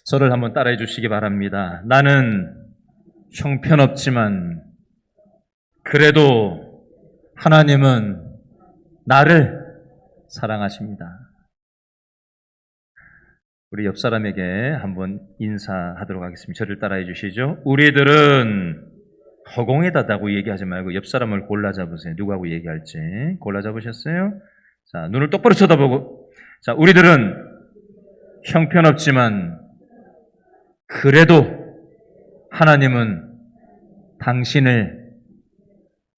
저를 한번 따라해 주시기 바랍니다. 나는 형편없지만 그래도 하나님은 나를 사랑하십니다. 우리 옆 사람에게 한번 인사하도록 하겠습니다. 저를 따라해 주시죠. 우리들은 허공에다다고 얘기하지 말고 옆 사람을 골라 잡으세요. 누구하고 얘기할지 골라 잡으셨어요? 자, 눈을 똑바로 쳐다보고, 자, 우리들은 형편없지만 그래도 하나님은 당신을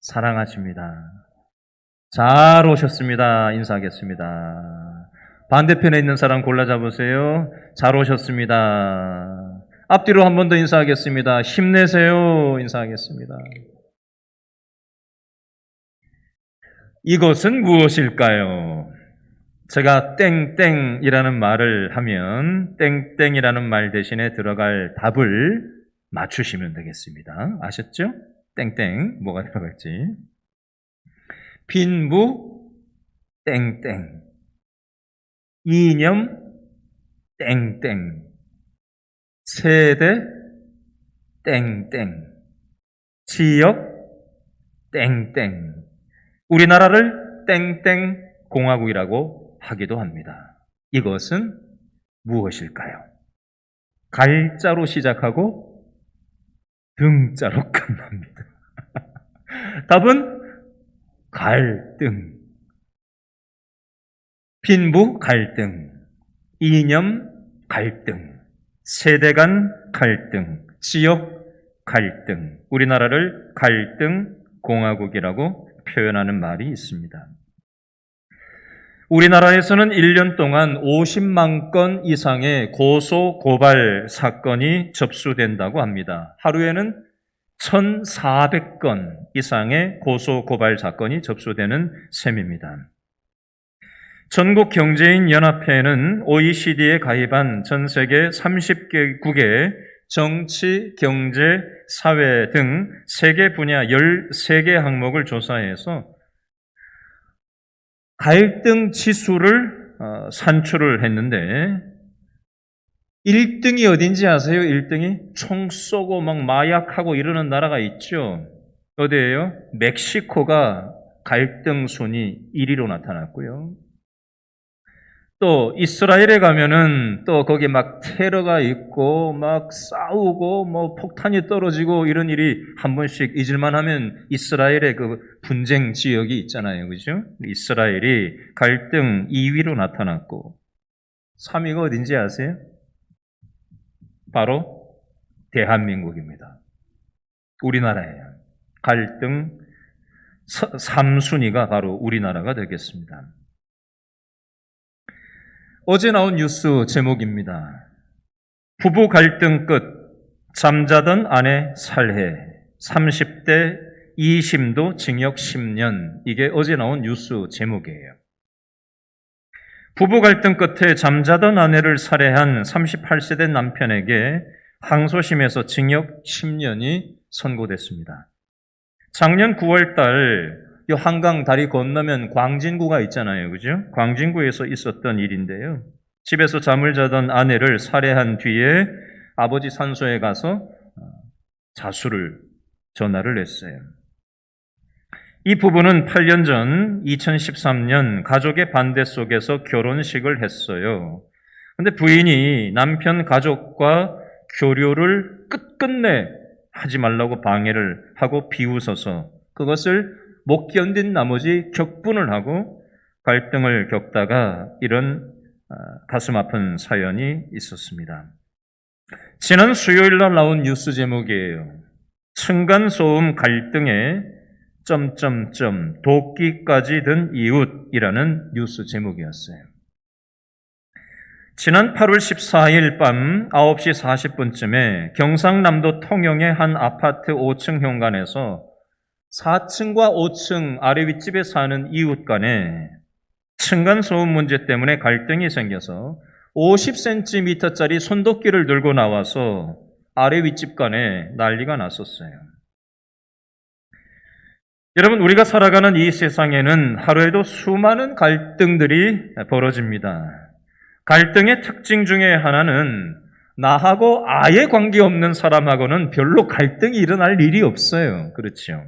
사랑하십니다. 잘 오셨습니다. 인사하겠습니다. 반대편에 있는 사람 골라 잡으세요. 잘 오셨습니다. 앞뒤로 한 번 더 인사하겠습니다. 힘내세요. 인사하겠습니다. 이것은 무엇일까요? 제가 땡땡이라는 말을 하면 땡땡이라는 말 대신에 들어갈 답을 맞추시면 되겠습니다. 아셨죠? 땡땡 뭐가 들어갈지. 빈부 땡땡, 이념 땡땡, 세대 땡땡, 지역 땡땡, 우리나라를 땡땡 공화국이라고 하기도 합니다. 이것은 무엇일까요? 갈자로 시작하고 등자로 끝납니다. 답은 갈등. 빈부 갈등, 이념 갈등, 세대 간 갈등, 지역 갈등, 우리나라를 갈등 공화국이라고 표현하는 말이 있습니다. 우리나라에서는 1년 동안 50만 건 이상의 고소 고발 사건이 접수된다고 합니다. 하루에는 1,400건 이상의 고소 고발 사건이 접수되는 셈입니다. 전국경제인연합회는 OECD에 가입한 전 세계 30개국의 정치, 경제, 사회 등 세계 분야 13개 항목을 조사해서 갈등 지수를 산출을 했는데 1등이 어딘지 아세요? 1등이 총 쏘고 막 마약하고 이러는 나라가 있죠. 어디예요? 멕시코가 갈등 순위 1위로 나타났고요. 또 이스라엘에 가면은 또 거기 막 테러가 있고 막 싸우고 뭐 폭탄이 떨어지고 이런 일이 한 번씩 잊을만 하면 이스라엘의 그 분쟁 지역이 있잖아요. 그죠? 이스라엘이 갈등 2위로 나타났고 3위가 어딘지 아세요? 바로 대한민국입니다. 우리나라예요. 갈등 3순위가 바로 우리나라가 되겠습니다. 어제 나온 뉴스 제목입니다. 부부 갈등 끝, 잠자던 아내 살해, 30대 2심도 징역 10년. 이게 어제 나온 뉴스 제목이에요. 부부 갈등 끝에 잠자던 아내를 살해한 38세 남편에게 항소심에서 징역 10년이 선고됐습니다. 작년 9월 달 이 한강 다리 건너면 광진구가 있잖아요. 그죠? 광진구에서 있었던 일인데요. 집에서 잠을 자던 아내를 살해한 뒤에 아버지 산소에 가서 자수를 전화를 했어요. 이 부부는 8년 전 2013년 가족의 반대 속에서 결혼식을 했어요. 그런데 부인이 남편 가족과 교류를 끝끝내 하지 말라고 방해를 하고 비웃어서 그것을 못 견딘 나머지 격분을 하고 갈등을 겪다가 이런 가슴 아픈 사연이 있었습니다. 지난 수요일 날 나온 뉴스 제목이에요. 층간소음 갈등에 도끼까지 든 이웃이라는 뉴스 제목이었어요. 지난 8월 14일 밤 9시 40분쯤에 경상남도 통영의 한 아파트 5층 현관에서 4층과 5층 아래 윗집에 사는 이웃 간에 층간소음 문제 때문에 갈등이 생겨서 50cm짜리 손도끼를 들고 나와서 아래 윗집 간에 난리가 났었어요. 여러분, 우리가 살아가는 이 세상에는 하루에도 수많은 갈등들이 벌어집니다. 갈등의 특징 중에 하나는 나하고 아예 관계없는 사람하고는 별로 갈등이 일어날 일이 없어요. 그렇죠?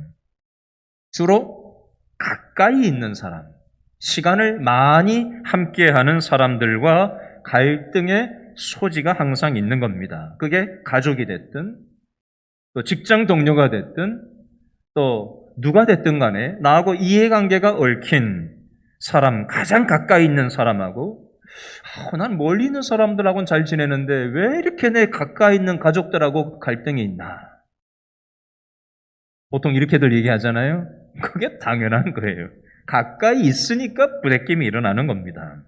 주로 가까이 있는 사람, 시간을 많이 함께하는 사람들과 갈등의 소지가 항상 있는 겁니다. 그게 가족이 됐든 또 직장 동료가 됐든 또 누가 됐든 간에 나하고 이해관계가 얽힌 사람, 가장 가까이 있는 사람하고 난 멀리 있는 사람들하고는 잘 지내는데 왜 이렇게 내 가까이 있는 가족들하고 갈등이 있나? 보통 이렇게들 얘기하잖아요. 그게 당연한 거예요. 가까이 있으니까 부대낌이 일어나는 겁니다.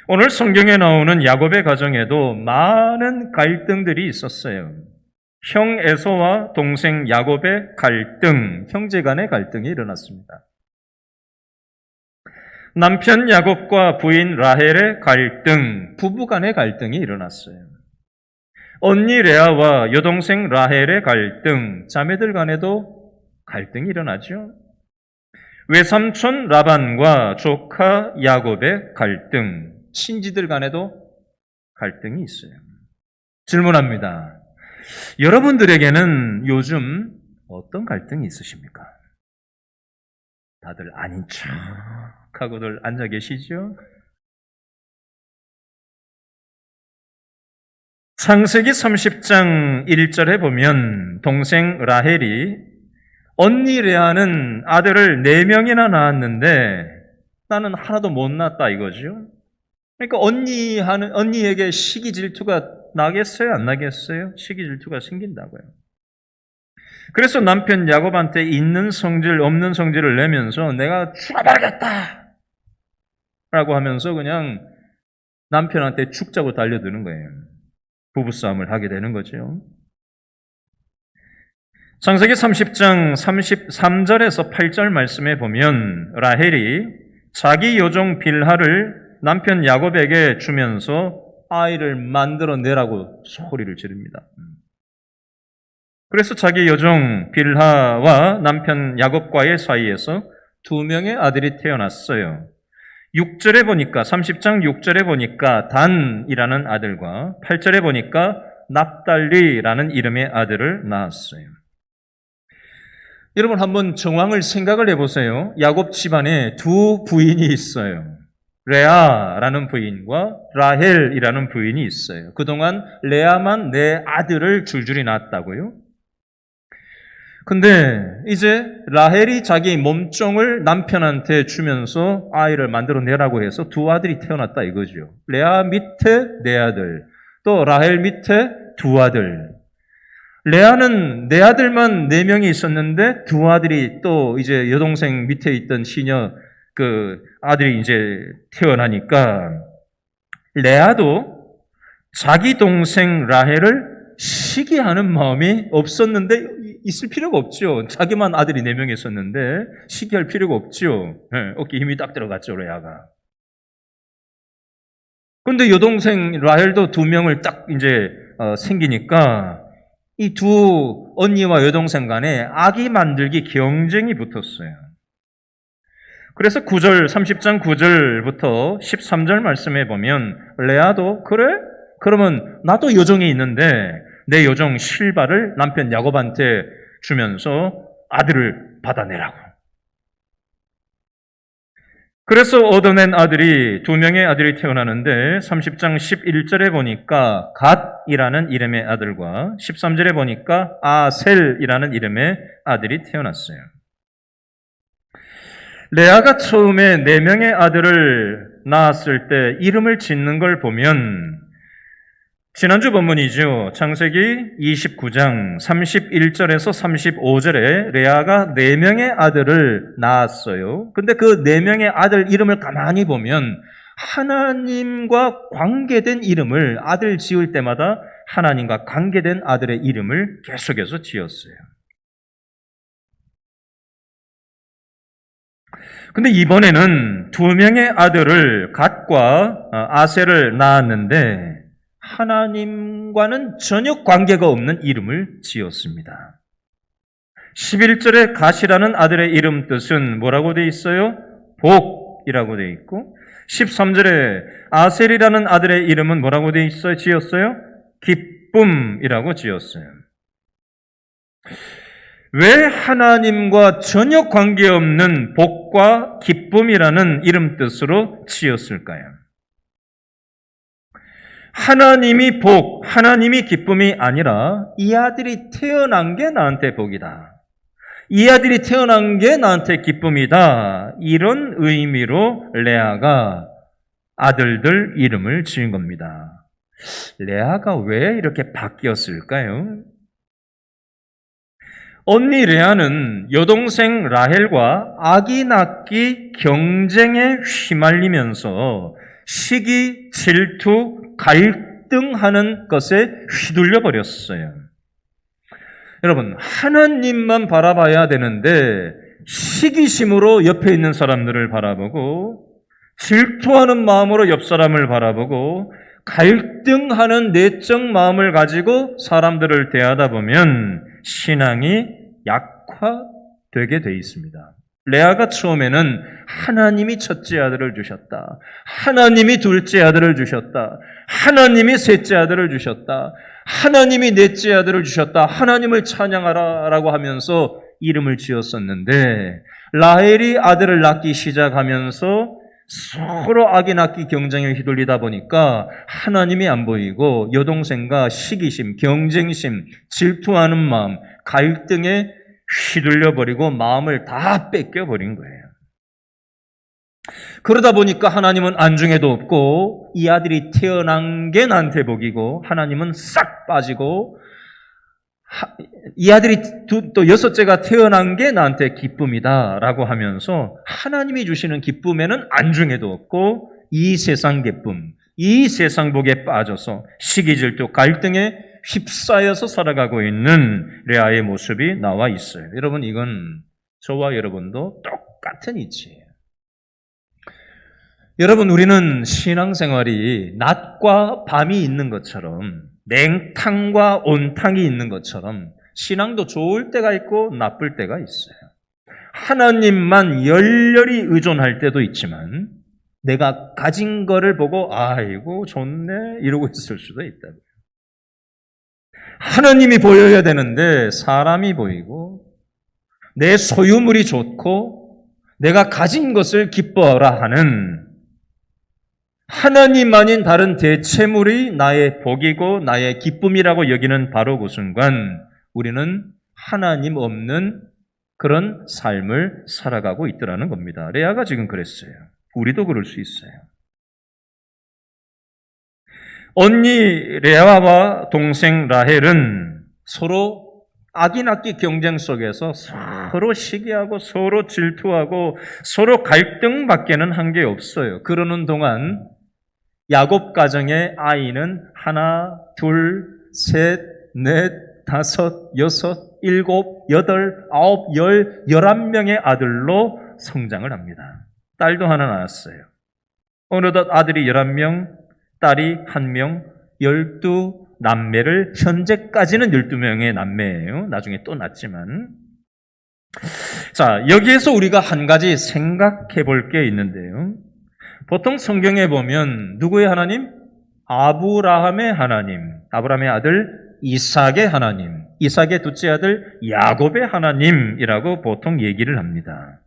오늘 성경에 나오는 야곱의 가정에도 많은 갈등들이 있었어요. 형 에서와 동생 야곱의 갈등, 형제 간의 갈등이 일어났습니다. 남편 야곱과 부인 라헬의 갈등, 부부 간의 갈등이 일어났어요. 언니 레아와 여동생 라헬의 갈등, 자매들 간에도 갈등이 일어나죠. 외삼촌 라반과 조카 야곱의 갈등, 친지들 간에도 갈등이 있어요. 질문합니다. 여러분들에게는 요즘 어떤 갈등이 있으십니까? 다들 아닌 척 하고들 앉아 계시죠? 창세기 30장 1절에 보면 동생 라헬이 언니 레아는 아들을 4명이나 낳았는데 나는 하나도 못 낳았다 이거죠. 그러니까 언니에게 시기 질투가 나겠어요? 안 나겠어요? 시기 질투가 생긴다고요. 그래서 남편 야곱한테 있는 성질, 없는 성질을 내면서 내가 죽어버리겠다! 라고 하면서 그냥 남편한테 죽자고 달려드는 거예요. 부부싸움을 하게 되는 거죠. 창세기 30장 33절에서 8절 말씀에 보면 라헬이 자기 여종 빌하를 남편 야곱에게 주면서 아이를 만들어내라고 소리를 지릅니다. 그래서 자기 여종 빌하와 남편 야곱과의 사이에서 2명의 아들이 태어났어요. 6절에 보니까 30장 6절에 보니까 단이라는 아들과 8절에 보니까 납달리라는 이름의 아들을 낳았어요. 여러분 한번 정황을 생각을 해보세요. 야곱 집안에 2 부인이 있어요. 레아라는 부인과 라헬이라는 부인이 있어요. 그동안 레아만 4 아들을 줄줄이 낳았다고요? 근데 이제 라헬이 자기 몸종을 남편한테 주면서 아이를 만들어내라고 해서 2 아들이 태어났다 이거죠. 레아 밑에 4 아들, 또 라헬 밑에 2 아들. 레아는 4 아들만 4명이 있었는데 2 아들이 또 이제 여동생 밑에 있던 시녀 그 아들이 이제 태어나니까 레아도 자기 동생 라헬을 시기하는 마음이 없었는데 있을 필요가 없죠. 자기만 아들이 4명 있었는데 시기할 필요가 없죠. 네, 어깨에 힘이 딱 들어갔죠, 레아가. 그런데 여동생 라헬도 2명을 딱 이제 생기니까 이 2 언니와 여동생 간에 아기 만들기 경쟁이 붙었어요. 그래서 9절, 30장 9절부터 13절 말씀해 보면 레아도 그래? 그러면 나도 여종이 있는데 내 여종 실바를 남편 야곱한테 주면서 아들을 받아내라고. 그래서 얻어낸 아들이 2명의 아들이 태어나는데 30장 11절에 보니까 갓이라는 이름의 아들과 13절에 보니까 아셀이라는 이름의 아들이 태어났어요. 레아가 처음에 4명의 아들을 낳았을 때 이름을 짓는 걸 보면 지난주 본문이죠. 창세기 29장 31절에서 35절에 레아가 4명의 아들을 낳았어요. 근데 그 4명의 아들 이름을 가만히 보면 하나님과 관계된 이름을 아들 지을 때마다 하나님과 관계된 아들의 이름을 계속해서 지었어요. 근데 이번에는 2명의 아들을 갓과 아셀을 낳았는데 하나님과는 전혀 관계가 없는 이름을 지었습니다. 11절에 갓이라는 아들의 이름 뜻은 뭐라고 되어 있어요? 복이라고 되어 있고 13절에 아셀이라는 아들의 이름은 뭐라고 되어 있어요? 지었어요? 기쁨이라고 지었어요. 왜 하나님과 전혀 관계없는 복과 기쁨이라는 이름 뜻으로 지었을까요? 하나님이 복, 하나님이 기쁨이 아니라 이 아들이 태어난 게 나한테 복이다. 이 아들이 태어난 게 나한테 기쁨이다. 이런 의미로 레아가 아들들 이름을 지은 겁니다. 레아가 왜 이렇게 바뀌었을까요? 언니 레아는 여동생 라헬과 아기 낳기 경쟁에 휘말리면서 시기, 질투, 갈등하는 것에 휘둘려 버렸어요. 여러분, 하나님만 바라봐야 되는데 시기심으로 옆에 있는 사람들을 바라보고 질투하는 마음으로 옆 사람을 바라보고 갈등하는 내적 마음을 가지고 사람들을 대하다 보면 신앙이 약화되게 돼 있습니다. 레아가 처음에는 하나님이 첫째 아들을 주셨다. 하나님이 둘째 아들을 주셨다. 하나님이 셋째 아들을 주셨다. 하나님이 넷째 아들을 주셨다. 하나님을 찬양하라 라고 하면서 이름을 지었었는데 라헬이 아들을 낳기 시작하면서 서로 아기 낳기 경쟁에 휘둘리다 보니까 하나님이 안 보이고 여동생과 시기심, 경쟁심, 질투하는 마음, 갈등에 휘둘려버리고 마음을 다 뺏겨버린 거예요. 그러다 보니까 하나님은 안중에도 없고 이 아들이 태어난 게 나한테 복이고 하나님은 싹 빠지고 이 아들이 또 여섯째가 태어난 게 나한테 기쁨이다 라고 하면서 하나님이 주시는 기쁨에는 안중에도 없고 이 세상 기쁨, 이 세상 복에 빠져서 시기질투, 갈등에 휩싸여서 살아가고 있는 레아의 모습이 나와 있어요. 여러분, 이건 저와 여러분도 똑같은 이치예요. 여러분, 우리는 신앙생활이 낮과 밤이 있는 것처럼 냉탕과 온탕이 있는 것처럼 신앙도 좋을 때가 있고 나쁠 때가 있어요. 하나님만 열렬히 의존할 때도 있지만 내가 가진 거를 보고 아이고 좋네 이러고 있을 수도 있다고요. 하나님이 보여야 되는데 사람이 보이고 내 소유물이 좋고 내가 가진 것을 기뻐하라 하는 하나님 아닌 다른 대체물이 나의 복이고 나의 기쁨이라고 여기는 바로 그 순간 우리는 하나님 없는 그런 삶을 살아가고 있더라는 겁니다. 레아가 지금 그랬어요. 우리도 그럴 수 있어요. 언니 레아와 동생 라헬은 서로 아기 낳기 경쟁 속에서 서로 시기하고 서로 질투하고 서로 갈등밖에는 한 게 없어요. 그러는 동안 야곱 가정의 아이는 하나, 둘, 셋, 넷, 다섯, 여섯, 일곱, 여덟, 아홉, 11명의 아들로 성장을 합니다. 딸도 하나 낳았어요. 어느덧 아들이 11명, 딸이 1명, 12남매를 현재까지는 12명의 남매예요. 나중에 또 낳지만. 자, 여기에서 우리가 한 가지 생각해 볼 게 있는데요. 보통 성경에 보면 누구의 하나님? 아브라함의 하나님, 아브라함의 아들 이삭의 하나님, 이삭의 둘째 아들 야곱의 하나님이라고 보통 얘기를 합니다.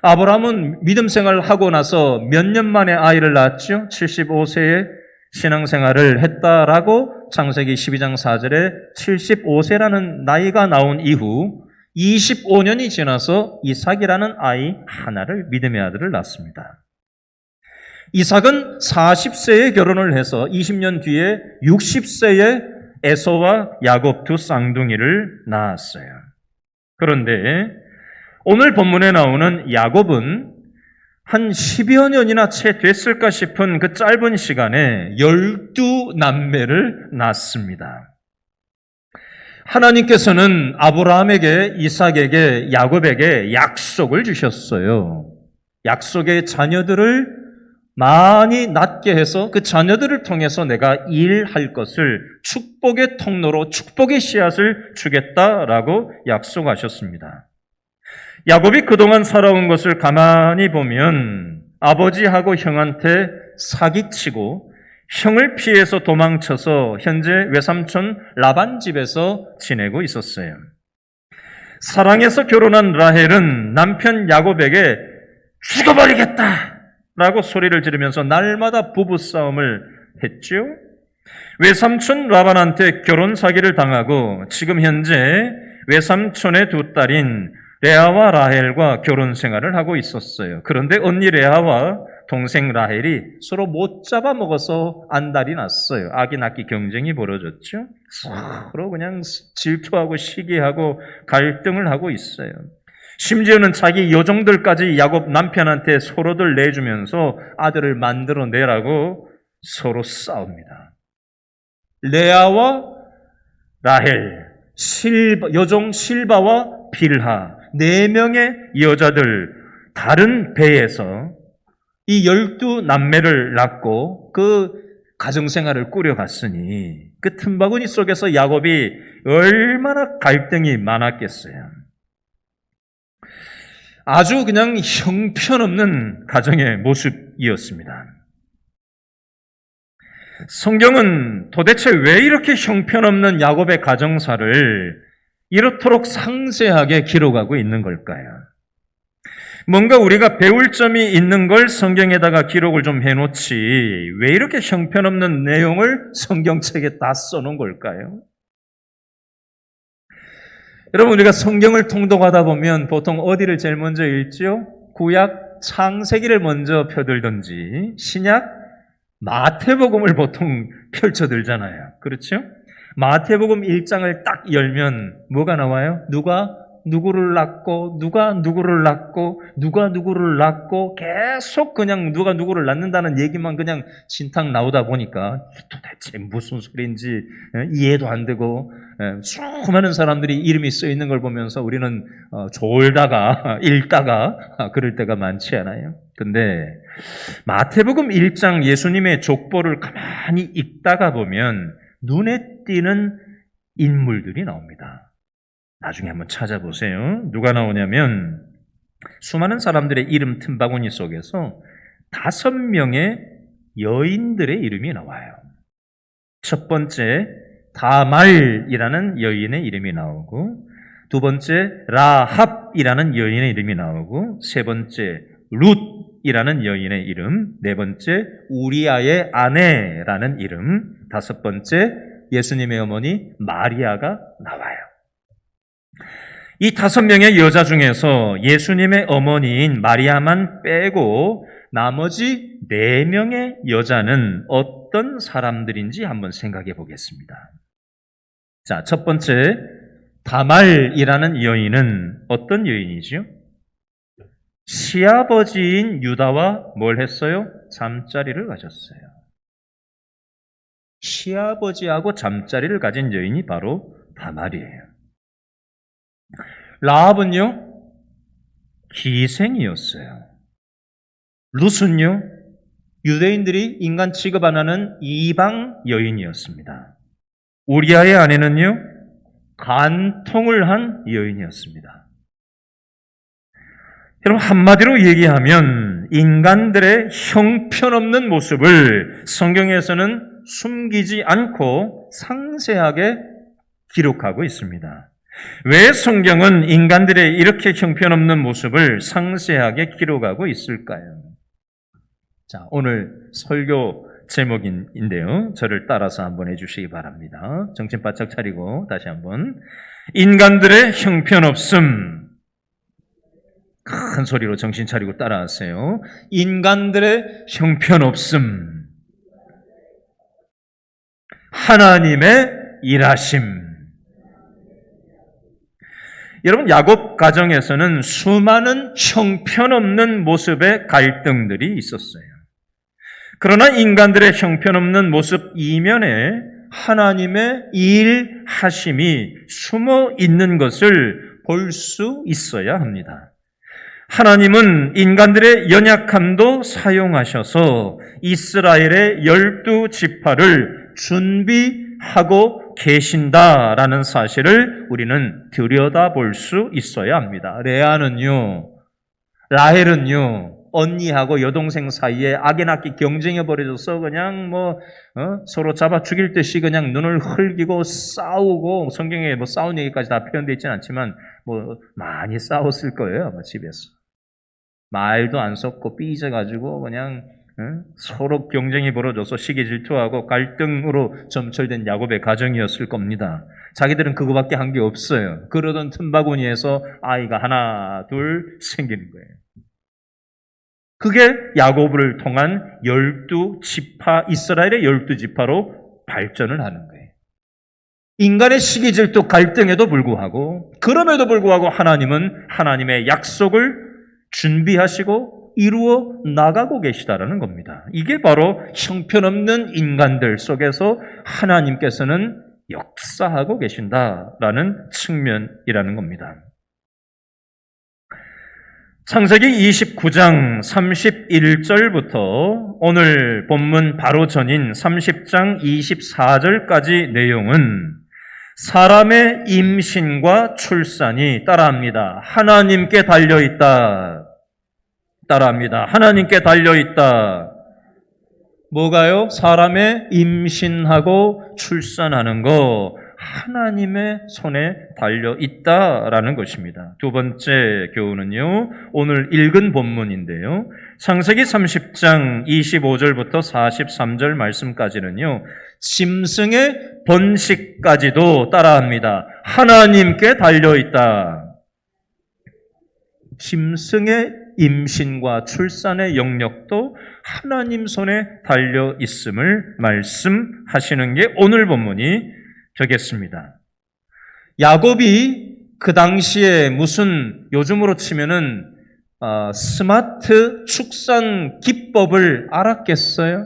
아브라함은 믿음 생활을 하고 나서 몇 년 만에 아이를 낳았죠? 75세에 신앙생활을 했다라고 창세기 12장 4절에 75세라는 나이가 나온 이후 25년이 지나서 이삭이라는 아이 하나를 믿음의 아들을 낳습니다. 이삭은 40세에 결혼을 해서 20년 뒤에 60세에 에서와 야곱 두 쌍둥이를 낳았어요. 그런데 오늘 본문에 나오는 야곱은 한 10여 년이나 채 됐을까 싶은 그 짧은 시간에 12남매를 낳습니다. 하나님께서는 아브라함에게, 이삭에게, 야곱에게 약속을 주셨어요. 약속의 자녀들을 많이 낳게 해서 그 자녀들을 통해서 내가 일할 것을 축복의 통로로 축복의 씨앗을 주겠다라고 약속하셨습니다. 야곱이 그동안 살아온 것을 가만히 보면 아버지하고 형한테 사기치고 형을 피해서 도망쳐서 현재 외삼촌 라반 집에서 지내고 있었어요. 사랑해서 결혼한 라헬은 남편 야곱에게 죽어버리겠다 라고 소리를 지르면서 날마다 부부싸움을 했죠. 외삼촌 라반한테 결혼 사기를 당하고 지금 현재 외삼촌의 두 딸인 레아와 라헬과 결혼 생활을 하고 있었어요. 그런데 언니 레아와 동생 라헬이 서로 못 잡아먹어서 안달이 났어요. 아기 낳기 경쟁이 벌어졌죠. 서로 그냥 질투하고 시기하고 갈등을 하고 있어요. 심지어는 자기 여종들까지 야곱 남편한테 서로들 내주면서 아들을 만들어내라고 서로 싸웁니다. 레아와 라헬, 여종 실바와 빌하, 4명의 여자들 다른 배에서 이 12남매를 낳고 그 가정생활을 꾸려갔으니 그 틈바구니 속에서 야곱이 얼마나 갈등이 많았겠어요. 아주 그냥 형편없는 가정의 모습이었습니다. 성경은 도대체 왜 이렇게 형편없는 야곱의 가정사를 이렇도록 상세하게 기록하고 있는 걸까요? 뭔가 우리가 배울 점이 있는 걸 성경에다가 기록을 좀 해놓지 왜 이렇게 형편없는 내용을 성경책에 다 써놓은 걸까요? 여러분, 우리가 성경을 통독하다 보면 보통 어디를 제일 먼저 읽죠? 구약 창세기를 먼저 펴들든지 신약 마태복음을 보통 펼쳐들잖아요. 그렇죠? 마태복음 1장을 딱 열면 뭐가 나와요? 누가 누구를 낳고 누가 누구를 낳고 누가 누구를 낳고 계속 그냥 누가 누구를 낳는다는 얘기만 그냥 진탕 나오다 보니까 도대체 무슨 소리인지 이해도 안 되고 수많은 사람들이 이름이 써 있는 걸 보면서 우리는 졸다가 읽다가 그럴 때가 많지 않아요. 근데 마태복음 1장 예수님의 족보를 가만히 읽다가 보면 눈에 띄는 인물들이 나옵니다. 나중에 한번 찾아보세요. 누가 나오냐면 수많은 사람들의 이름 틈바구니 속에서 5명의 여인들의 이름이 나와요. 첫 번째 다말이라는 여인의 이름이 나오고, 두 번째 라합이라는 여인의 이름이 나오고, 세 번째 룻이라는 여인의 이름, 네 번째 우리아의 아내라는 이름, 다섯 번째 예수님의 어머니 마리아가 나와요. 이 5명의 여자 중에서 예수님의 어머니인 마리아만 빼고 나머지 4명의 여자는 어떤 사람들인지 한번 생각해 보겠습니다. 자, 첫 번째 다말이라는 여인은 어떤 여인이죠? 시아버지인 유다와 뭘 했어요? 잠자리를 가졌어요. 시아버지하고 잠자리를 가진 여인이 바로 다말이에요. 라합은요, 기생이었어요. 룻은요, 유대인들이 인간 취급 안 하는 이방 여인이었습니다. 우리아의 아내는요, 간통을 한 여인이었습니다. 여러분, 한마디로 얘기하면 인간들의 형편없는 모습을 성경에서는 숨기지 않고 상세하게 기록하고 있습니다. 왜 성경은 인간들의 이렇게 형편없는 모습을 상세하게 기록하고 있을까요? 자, 오늘 설교 제목인데요. 저를 따라서 한번 해주시기 바랍니다. 정신 바짝 차리고 다시 한번. 인간들의 형편없음. 큰 소리로 정신 차리고 따라하세요. 인간들의 형편없음. 하나님의 일하심. 여러분, 야곱 가정에서는 수많은 형편없는 모습의 갈등들이 있었어요. 그러나 인간들의 형편없는 모습 이면에 하나님의 일하심이 숨어 있는 것을 볼 수 있어야 합니다. 하나님은 인간들의 연약함도 사용하셔서 이스라엘의 12지파를 준비하고 계신다라는 사실을 우리는 들여다볼 수 있어야 합니다. 레아는요, 라헬은요, 언니하고 여동생 사이에 악연악기 경쟁해 버려져서 그냥 서로 잡아 죽일 듯이 그냥 눈을 흘기고 싸우고, 성경에 싸운 얘기까지 다 표현되어 있지는 않지만 많이 싸웠을 거예요. 집에서 말도 안 섞고 삐져가지고 그냥 서로 경쟁이 벌어져서 시기 질투하고 갈등으로 점철된 야곱의 가정이었을 겁니다. 자기들은 그거밖에 한 게 없어요. 그러던 틈바구니에서 아이가 하나 둘 생기는 거예요. 그게 야곱을 통한 12지파, 이스라엘의 12지파로 발전을 하는 거예요. 인간의 시기 질투 갈등에도 불구하고, 그럼에도 불구하고 하나님은 하나님의 약속을 준비하시고 이루어 나가고 계시다라는 겁니다. 이게 바로 형편없는 인간들 속에서 하나님께서는 역사하고 계신다라는 측면이라는 겁니다. 창세기 29장 31절부터 오늘 본문 바로 전인 30장 24절까지 내용은 사람의 임신과 출산이 따라합니다. 하나님께 달려있다. 따라합니다. 하나님께 달려있다. 뭐가요? 사람의 임신하고 출산하는 거 하나님의 손에 달려있다라는 것입니다. 두 번째 교훈은요, 오늘 읽은 본문인데요, 창세기 30장 25절부터 43절 말씀까지는요, 짐승의 번식까지도 따라합니다. 하나님께 달려있다. 짐승의 임신과 출산의 영역도 하나님 손에 달려 있음을 말씀하시는 게 오늘 본문이 되겠습니다. 야곱이 그 당시에 무슨 요즘으로 치면은 스마트 축산 기법을 알았겠어요?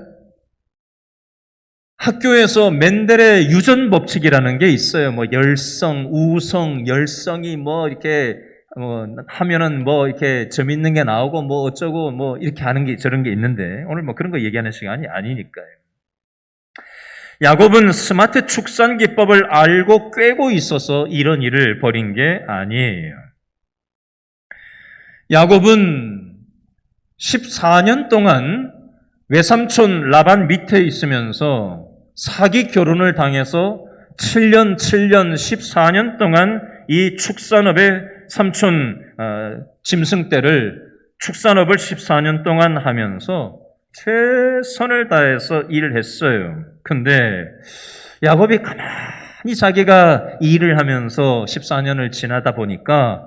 학교에서 멘델의 유전 법칙이라는 게 있어요. 열성, 우성, 열성이 이렇게 하면은 이렇게 재밌는 게 나오고 어쩌고 이렇게 하는 게 저런 게 있는데 오늘 그런 거 얘기하는 시간이 아니니까요. 야곱은 스마트 축산 기법을 알고 꿰고 있어서 이런 일을 벌인 게 아니에요. 야곱은 14년 동안 외삼촌 라반 밑에 있으면서 사기 결혼을 당해서 7년, 14년 동안 이 축산업에 삼촌 짐승떼를 축산업을 14년 동안 하면서 최선을 다해서 일을 했어요. 근데 야곱이 가만히 자기가 일을 하면서 14년을 지나다 보니까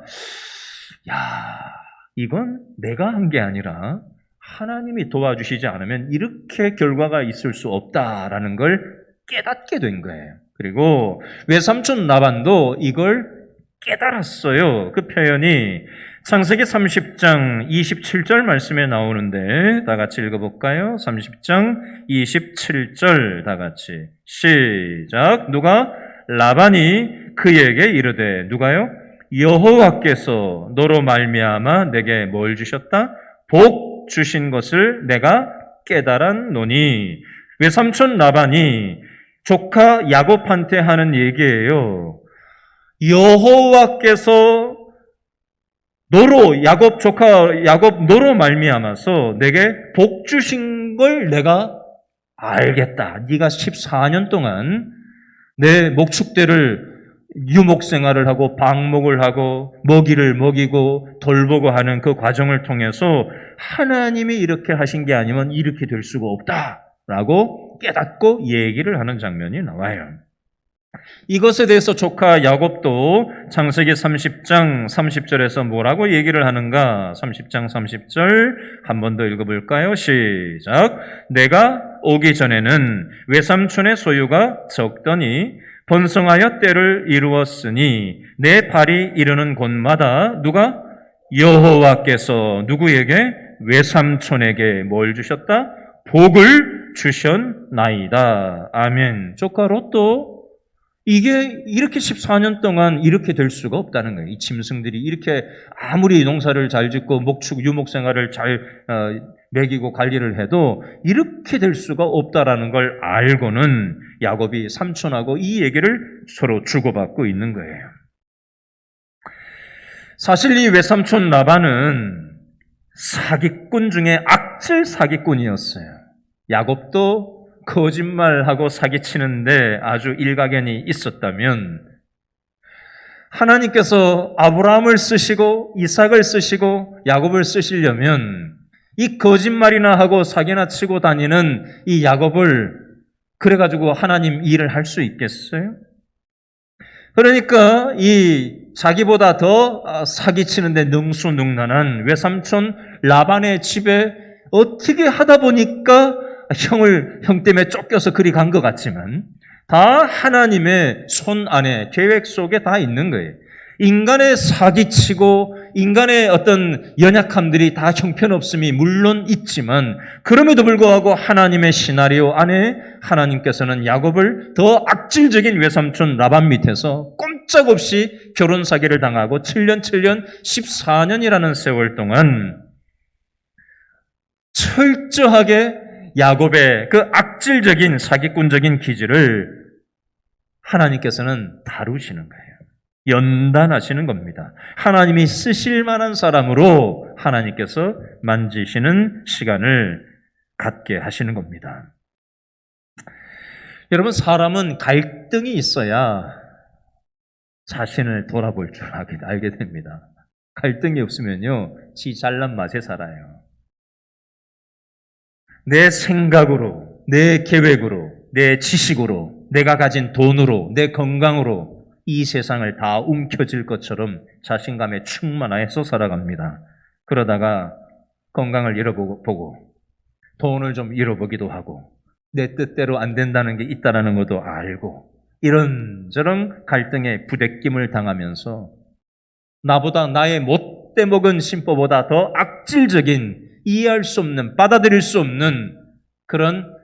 이건 내가 한 게 아니라 하나님이 도와주시지 않으면 이렇게 결과가 있을 수 없다라는 걸 깨닫게 된 거예요. 그리고 외삼촌 라반도 이걸 깨달았어요. 그 표현이 창세기 30장 27절 말씀에 나오는데 다 같이 읽어볼까요? 30장 27절 다 같이 시작. 누가? 라반이 그에게 이르되 누가요? 여호와께서 너로 말미암아 내게 뭘 주셨다? 복 주신 것을 내가 깨달았노니. 외삼촌 라반이 조카 야곱한테 하는 얘기예요. 여호와께서 너로 조카 야곱 너로 말미암아서 내게 복 주신 걸 내가 알겠다. 네가 14년 동안 내 목축대를 유목 생활을 하고 방목을 하고 먹이를 먹이고 돌보고 하는 그 과정을 통해서 하나님이 이렇게 하신 게 아니면 이렇게 될 수가 없다라고 깨닫고 얘기를 하는 장면이 나와요. 이것에 대해서 조카 야곱도 창세기 30장 30절에서 뭐라고 얘기를 하는가? 30장 30절 한 번 더 읽어볼까요? 시작. 내가 오기 전에는 외삼촌의 소유가 적더니 번성하여 때를 이루었으니 내 발이 이르는 곳마다 누가? 여호와께서 누구에게? 외삼촌에게 뭘 주셨다? 복을 주셨나이다. 아멘. 조카 롯도 이게 이렇게 14년 동안 이렇게 될 수가 없다는 거예요. 이 짐승들이 이렇게 아무리 농사를 잘 짓고 유목 생활을 잘 먹이고 관리를 해도 이렇게 될 수가 없다라는 걸 알고는 야곱이 삼촌하고 이 얘기를 서로 주고받고 있는 거예요. 사실 이 외삼촌 라반은 사기꾼 중에 악질 사기꾼이었어요. 야곱도 거짓말하고 사기치는데 아주 일가견이 있었다면 하나님께서 아브라함을 쓰시고 이삭을 쓰시고 야곱을 쓰시려면 이 거짓말이나 하고 사기나 치고 다니는 이 야곱을 그래가지고 하나님 일을 할 수 있겠어요? 그러니까 이 자기보다 더 사기치는데 능수능란한 외삼촌 라반의 집에 어떻게 하다 보니까 형 때문에 쫓겨서 그리 간 것 같지만 다 하나님의 손 안에 계획 속에 다 있는 거예요. 인간의 사기치고 인간의 어떤 연약함들이 다 형편없음이 물론 있지만 그럼에도 불구하고 하나님의 시나리오 안에 하나님께서는 야곱을 더 악질적인 외삼촌 라반 밑에서 꼼짝없이 결혼 사기를 당하고 7년 14년이라는 세월 동안 철저하게 야곱의 그 악질적인 사기꾼적인 기질을 하나님께서는 다루시는 거예요. 연단하시는 겁니다. 하나님이 쓰실 만한 사람으로 하나님께서 만지시는 시간을 갖게 하시는 겁니다. 여러분, 사람은 갈등이 있어야 자신을 돌아볼 줄 알게 됩니다. 갈등이 없으면요, 지 잘난 맛에 살아요. 내 생각으로, 내 계획으로, 내 지식으로, 내가 가진 돈으로, 내 건강으로 이 세상을 다 움켜쥘 것처럼 자신감에 충만해서 살아갑니다. 그러다가 건강을 잃어보고 돈을 좀 잃어보기도 하고 내 뜻대로 안 된다는 게 있다는 것도 알고 이런저런 갈등에 부대낌을 당하면서 나보다 나의 못돼 먹은 심보보다 더 악질적인 이해할 수 없는, 받아들일 수 없는 그런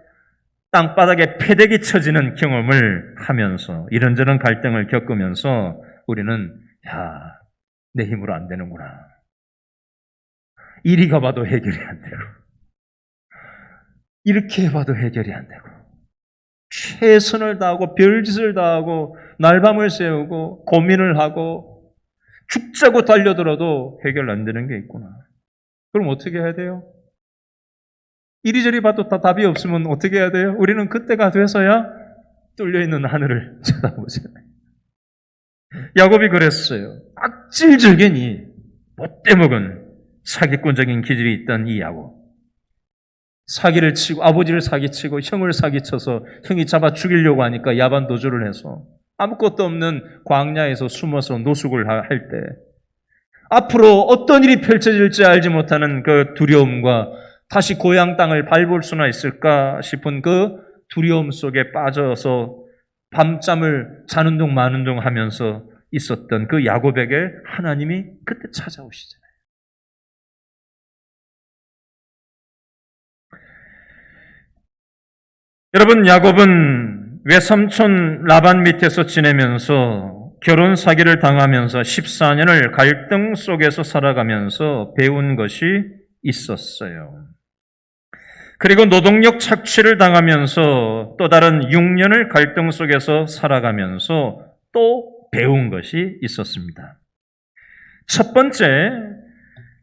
땅바닥에 패대기 쳐지는 경험을 하면서 이런저런 갈등을 겪으면서 우리는 내 힘으로 안 되는구나. 이리 가봐도 해결이 안 되고 이렇게 해봐도 해결이 안 되고 최선을 다하고 별짓을 다하고 날밤을 새우고 고민을 하고 죽자고 달려들어도 해결 안 되는 게 있구나. 그럼 어떻게 해야 돼요? 이리저리 봐도 다 답이 없으면 어떻게 해야 돼요? 우리는 그때가 돼서야 뚫려있는 하늘을 쳐다보잖아요. 야곱이 그랬어요. 악질적이니 못돼 먹은 사기꾼적인 기질이 있던 이 야곱. 사기를 치고 아버지를 사기치고 형을 사기쳐서 형이 잡아 죽이려고 하니까 야반 도주를 해서 아무것도 없는 광야에서 숨어서 노숙을 할 때 앞으로 어떤 일이 펼쳐질지 알지 못하는 그 두려움과 다시 고향 땅을 밟을 수나 있을까 싶은 그 두려움 속에 빠져서 밤잠을 자는 둥 마는 둥 하면서 있었던 그 야곱에게 하나님이 그때 찾아오시잖아요. 여러분, 야곱은 외삼촌 라반 밑에서 지내면서 결혼 사기를 당하면서 14년을 갈등 속에서 살아가면서 배운 것이 있었어요. 그리고 노동력 착취를 당하면서 또 다른 6년을 갈등 속에서 살아가면서 또 배운 것이 있었습니다. 첫 번째,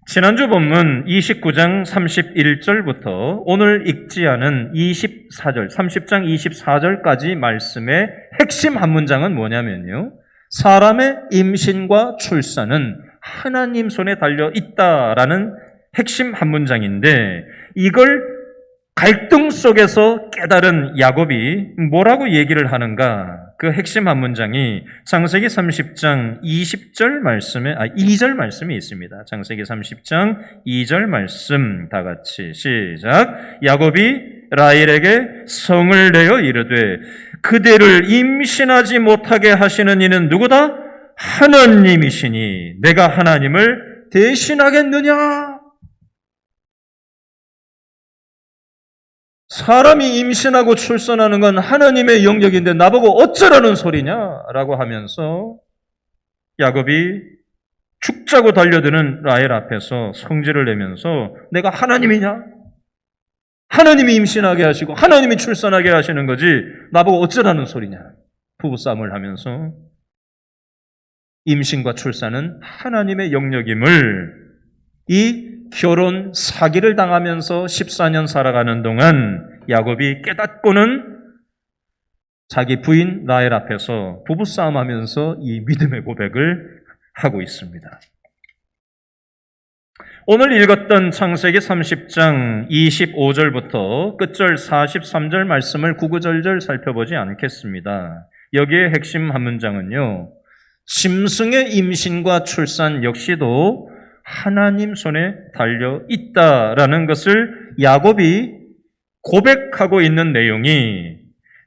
지난주 본문 29장 31절부터 오늘 읽지 않은 24절, 30장 24절까지 말씀의 핵심 한 문장은 뭐냐면요. 사람의 임신과 출산은 하나님 손에 달려 있다라는 핵심 한 문장인데 이걸 갈등 속에서 깨달은 야곱이 뭐라고 얘기를 하는가? 그 핵심 한 문장이 창세기 30장 2절 말씀이 있습니다. 창세기 30장 2절 말씀 다 같이 시작. 야곱이 라헬에게 성을 내어 이르되 그대를 임신하지 못하게 하시는 이는 누구다? 하나님이시니 내가 하나님을 대신하겠느냐? 사람이 임신하고 출산하는 건 하나님의 영역인데 나보고 어쩌라는 소리냐라고 하면서 야곱이 죽자고 달려드는 라헬 앞에서 성질을 내면서 내가 하나님이냐? 하나님이 임신하게 하시고 하나님이 출산하게 하시는 거지 나보고 어쩌라는 소리냐? 부부싸움을 하면서 임신과 출산은 하나님의 영역임을 이 결혼 사기를 당하면서 14년 살아가는 동안 야곱이 깨닫고는 자기 부인 라헬 앞에서 부부싸움하면서 이 믿음의 고백을 하고 있습니다. 오늘 읽었던 창세기 30장 25절부터 끝절 43절 말씀을 구구절절 살펴보지 않겠습니다. 여기에 핵심 한 문장은요, 짐승의 임신과 출산 역시도 하나님 손에 달려 있다라는 것을 야곱이 고백하고 있는 내용이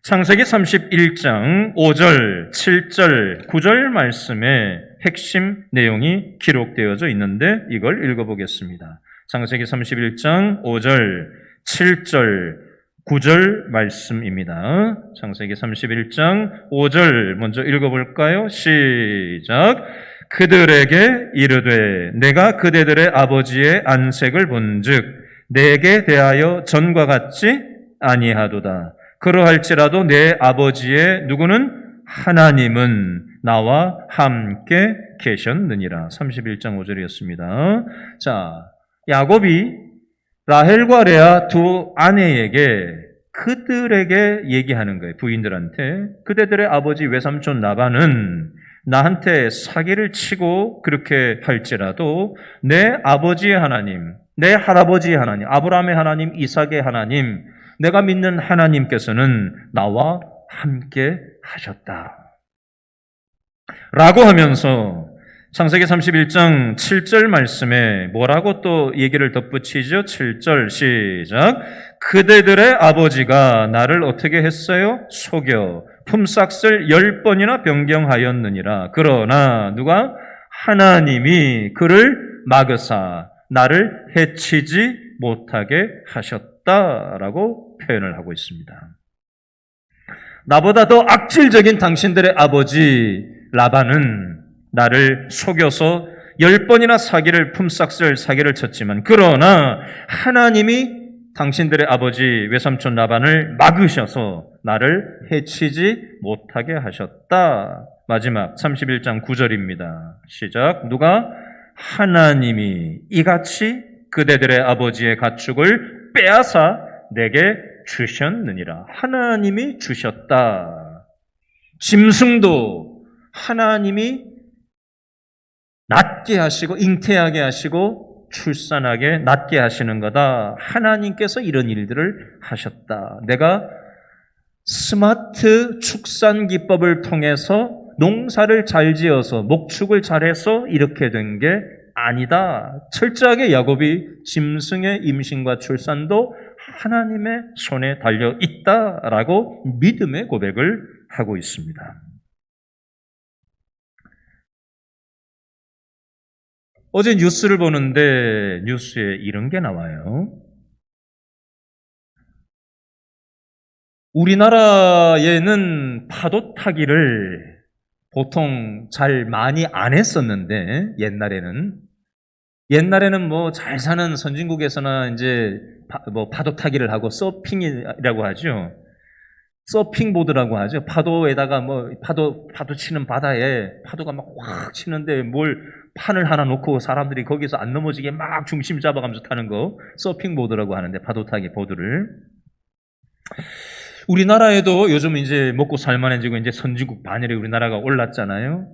창세기 31장 5절, 7절, 9절 말씀에 핵심 내용이 기록되어져 있는데 이걸 읽어보겠습니다. 창세기 31장 5절, 7절, 9절 말씀입니다. 창세기 31장 5절 먼저 읽어볼까요? 시작. 그들에게 이르되 내가 그대들의 아버지의 안색을 본즉 내게 대하여 전과 같지 아니하도다. 그러할지라도 내 아버지의 누구는 하나님은 나와 함께 계셨느니라. 31장 5절이었습니다. 자, 야곱이 라헬과 레아 두 아내에게 그들에게 얘기하는 거예요. 부인들한테. 그대들의 아버지 외삼촌 라반은 나한테 사기를 치고 그렇게 할지라도 내 아버지의 하나님, 내 할아버지의 하나님, 아브라함의 하나님, 이삭의 하나님, 내가 믿는 하나님께서는 나와 함께 하셨다. 라고 하면서 창세기 31장 7절 말씀에 뭐라고 또 얘기를 덧붙이죠? 7절 시작. 그대들의 아버지가 나를 어떻게 했어요? 속여 품삯을 10번이나 변경하였느니라. 그러나 누가? 하나님이 그를 막으사 나를 해치지 못하게 하셨다라고 표현을 하고 있습니다. 나보다 더 악질적인 당신들의 아버지 라반은 나를 속여서 10번이나 사기를 쳤지만 그러나 하나님이 당신들의 아버지 외삼촌 라반을 막으셔서 나를 해치지 못하게 하셨다. 마지막 31장 9절입니다. 시작. 누가? 하나님이 이같이 그대들의 아버지의 가축을 빼앗아 내게 주셨느니라. 하나님이 주셨다. 짐승도 하나님이 낫게 하시고 잉태하게 하시고 출산하게 낫게 하시는 거다. 하나님께서 이런 일들을 하셨다. 내가 스마트 축산 기법을 통해서 농사를 잘 지어서 목축을 잘해서 이렇게 된 게 아니다. 철저하게 야곱이 짐승의 임신과 출산도 하나님의 손에 달려 있다라고 믿음의 고백을 하고 있습니다. 어제 뉴스를 보는데 뉴스에 이런 게 나와요. 우리나라에는 파도 타기를 보통 잘 많이 안 했었는데 옛날에는 뭐 잘 사는 선진국에서나 이제 파도 타기를 하고 서핑이라고 하죠. 서핑보드라고 하죠. 파도에다가 파도 치는 바다에 파도가 막 확 치는데 뭘 판을 하나 놓고 사람들이 거기서 안 넘어지게 막 중심 잡아가면서 타는 거 서핑보드라고 하는데 파도 타기 보드를. 우리나라에도 요즘 이제 먹고 살만해지고 이제 선진국 반열에 우리나라가 올랐잖아요.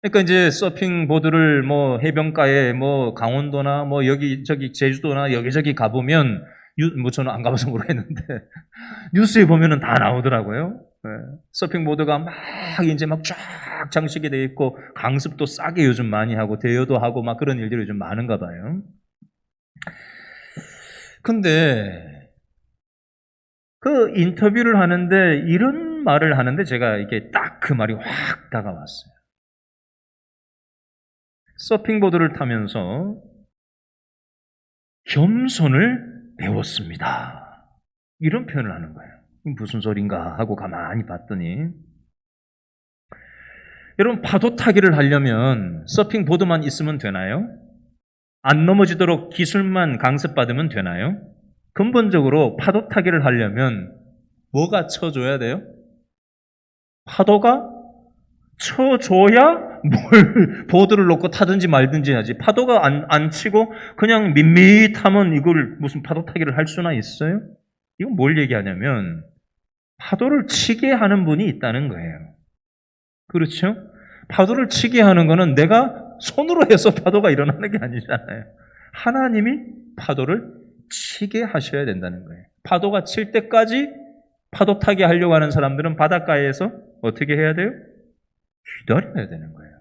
그러니까 이제 서핑보드를 해변가에 강원도나 여기저기 제주도나 여기저기 가보면 저는 안 가봐서 모르겠는데 뉴스에 보면은 다 나오더라고요. 네. 서핑보드가 막 이제 막 쫙 장식이 되어 있고 강습도 싸게 요즘 많이 하고 대여도 하고 막 그런 일들이 요즘 많은가 봐요. 근데 그 인터뷰를 하는데 이런 말을 하는데 제가 이게 딱 그 말이 확 다가왔어요. 서핑보드를 타면서 겸손을 배웠습니다. 이런 표현을 하는 거예요. 무슨 소린가 하고 가만히 봤더니 여러분 파도 타기를 하려면 서핑보드만 있으면 되나요? 안 넘어지도록 기술만 강습받으면 되나요? 근본적으로 파도 타기를 하려면 뭐가 쳐줘야 돼요? 파도가 쳐줘야 뭘 보드를 놓고 타든지 말든지 하지. 파도가 안 치고 그냥 밋밋하면 이걸 무슨 파도 타기를 할 수나 있어요? 이건 뭘 얘기하냐면 파도를 치게 하는 분이 있다는 거예요. 그렇죠? 파도를 치게 하는 거는 내가 손으로 해서 파도가 일어나는 게 아니잖아요. 하나님이 파도를 치게 하셔야 된다는 거예요. 파도가 칠 때까지 파도 타게 하려고 하는 사람들은 바닷가에서 어떻게 해야 돼요? 기다려야 되는 거예요.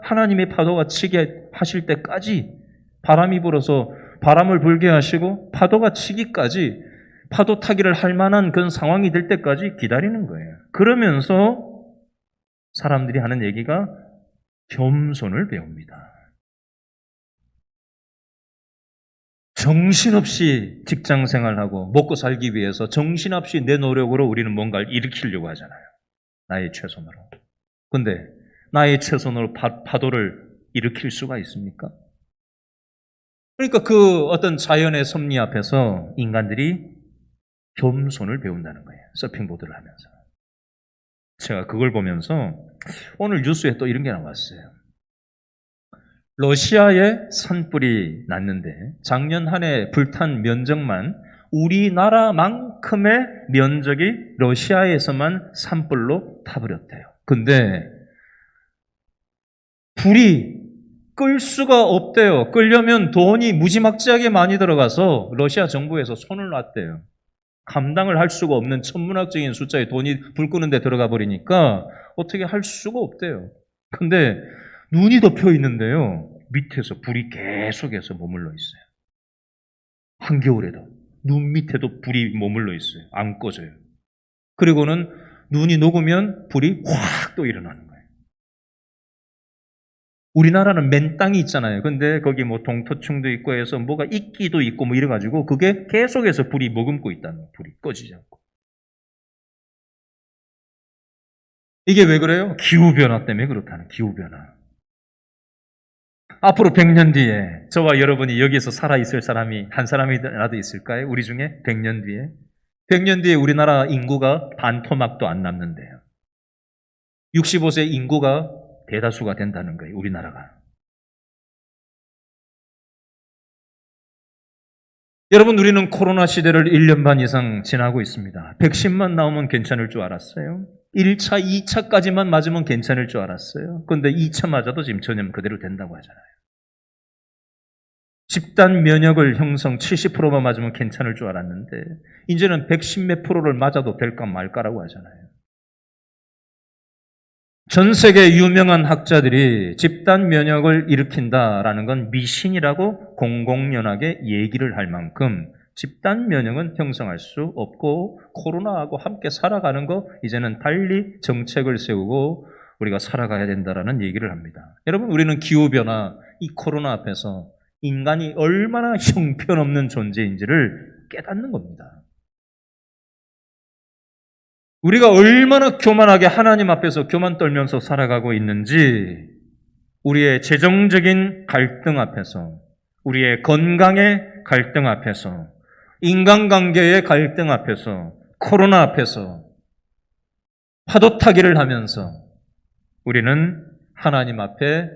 하나님의 파도가 치게 하실 때까지 바람이 불어서 바람을 불게 하시고 파도가 치기까지 파도 타기를 할 만한 그런 상황이 될 때까지 기다리는 거예요. 그러면서 사람들이 하는 얘기가 겸손을 배웁니다. 정신없이 직장 생활하고 먹고 살기 위해서 정신없이 내 노력으로 우리는 뭔가를 일으키려고 하잖아요. 나의 최선으로. 근데 나의 최선으로 파도를 일으킬 수가 있습니까? 그러니까 그 어떤 자연의 섭리 앞에서 인간들이 겸손을 배운다는 거예요. 서핑보드를 하면서. 제가 그걸 보면서 오늘 뉴스에 또 이런 게 나왔어요. 러시아에 산불이 났는데 작년 한 해 불탄 면적만 우리나라만큼의 면적이 러시아에서만 산불로 타버렸대요. 근데 불이 끌 수가 없대요. 끌려면 돈이 무지막지하게 많이 들어가서 러시아 정부에서 손을 놨대요. 감당을 할 수가 없는 천문학적인 숫자의 돈이 불 끄는 데 들어가 버리니까 어떻게 할 수가 없대요. 근데 눈이 덮여 있는데요. 밑에서 불이 계속해서 머물러 있어요. 한겨울에도 눈 밑에도 불이 머물러 있어요. 안 꺼져요. 그리고는 눈이 녹으면 불이 확 또 일어나는 거예요. 우리나라는 맨 땅이 있잖아요. 근데 거기 뭐 동토층도 있고 해서 뭐가 이끼도 있고 뭐 이래가지고 그게 계속해서 불이 머금고 있다는 거예요. 불이 꺼지지 않고. 이게 왜 그래요? 기후변화 때문에 그렇다는 기후변화. 앞으로 100년 뒤에 저와 여러분이 여기서 살아있을 사람이 한 사람이라도 있을까요? 우리 중에 100년 뒤에? 100년 뒤에 우리나라 인구가 반토막도 안 남는데요. 65세 인구가 대다수가 된다는 거예요. 우리나라가. 여러분, 우리는 코로나 시대를 1년 반 이상 지나고 있습니다. 백신만 나오면 괜찮을 줄 알았어요. 1차, 2차까지만 맞으면 괜찮을 줄 알았어요. 그런데 2차 맞아도 지금 전염 그대로 된다고 하잖아요. 집단 면역을 형성 70%만 맞으면 괜찮을 줄 알았는데 이제는 110 몇 프로를 맞아도 될까 말까라고 하잖아요. 전 세계 유명한 학자들이 집단 면역을 일으킨다라는 건 미신이라고 공공연하게 얘기를 할 만큼 집단 면역은 형성할 수 없고 코로나하고 함께 살아가는 거 이제는 달리 정책을 세우고 우리가 살아가야 된다라는 얘기를 합니다. 여러분, 우리는 기후변화, 이 코로나 앞에서 인간이 얼마나 형편없는 존재인지를 깨닫는 겁니다. 우리가 얼마나 교만하게 하나님 앞에서 교만 떨면서 살아가고 있는지 우리의 재정적인 갈등 앞에서 우리의 건강의 갈등 앞에서 인간관계의 갈등 앞에서 코로나 앞에서 파도 타기를 하면서 우리는 하나님 앞에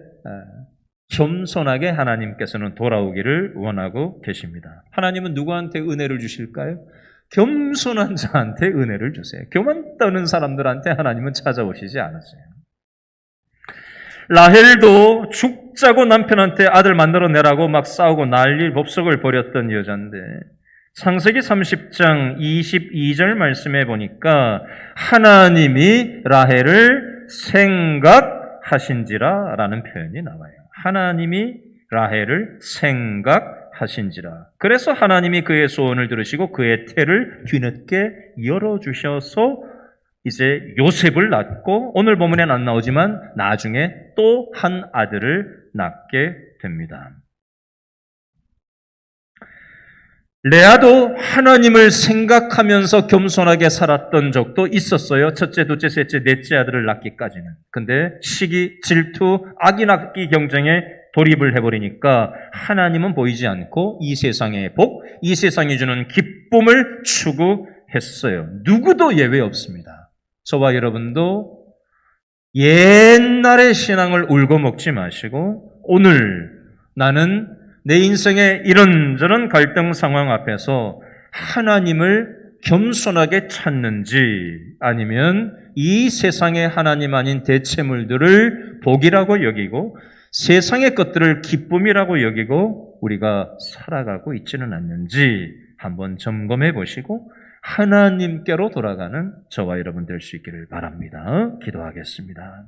겸손하게 하나님께서는 돌아오기를 원하고 계십니다. 하나님은 누구한테 은혜를 주실까요? 겸손한 자한테 은혜를 주세요. 교만 떠는 사람들한테 하나님은 찾아오시지 않으세요. 라헬도 죽자고 남편한테 아들 만들어내라고 막 싸우고 난리 법석을 벌였던 여자인데 창세기 30장 22절 말씀에 보니까 하나님이 라헬을 생각하신지라 라는 표현이 나와요. 하나님이 라헬을 생각하신지라. 그래서 하나님이 그의 소원을 들으시고 그의 태를 뒤늦게 열어주셔서 이제 요셉을 낳고 오늘 본문에는 안 나오지만 나중에 또 한 아들을 낳게 됩니다. 레아도 하나님을 생각하면서 겸손하게 살았던 적도 있었어요. 첫째, 둘째, 셋째, 넷째 아들을 낳기까지는. 근데 시기, 질투, 악이 낳기 경쟁에 돌입을 해버리니까 하나님은 보이지 않고 이 세상의 복, 이 세상이 주는 기쁨을 추구했어요. 누구도 예외 없습니다. 저와 여러분도 옛날의 신앙을 울고 먹지 마시고 오늘 나는 내 인생의 이런저런 갈등 상황 앞에서 하나님을 겸손하게 찾는지 아니면 이 세상의 하나님 아닌 대체물들을 복이라고 여기고 세상의 것들을 기쁨이라고 여기고 우리가 살아가고 있지는 않는지 한번 점검해 보시고 하나님께로 돌아가는 저와 여러분 될 수 있기를 바랍니다. 기도하겠습니다.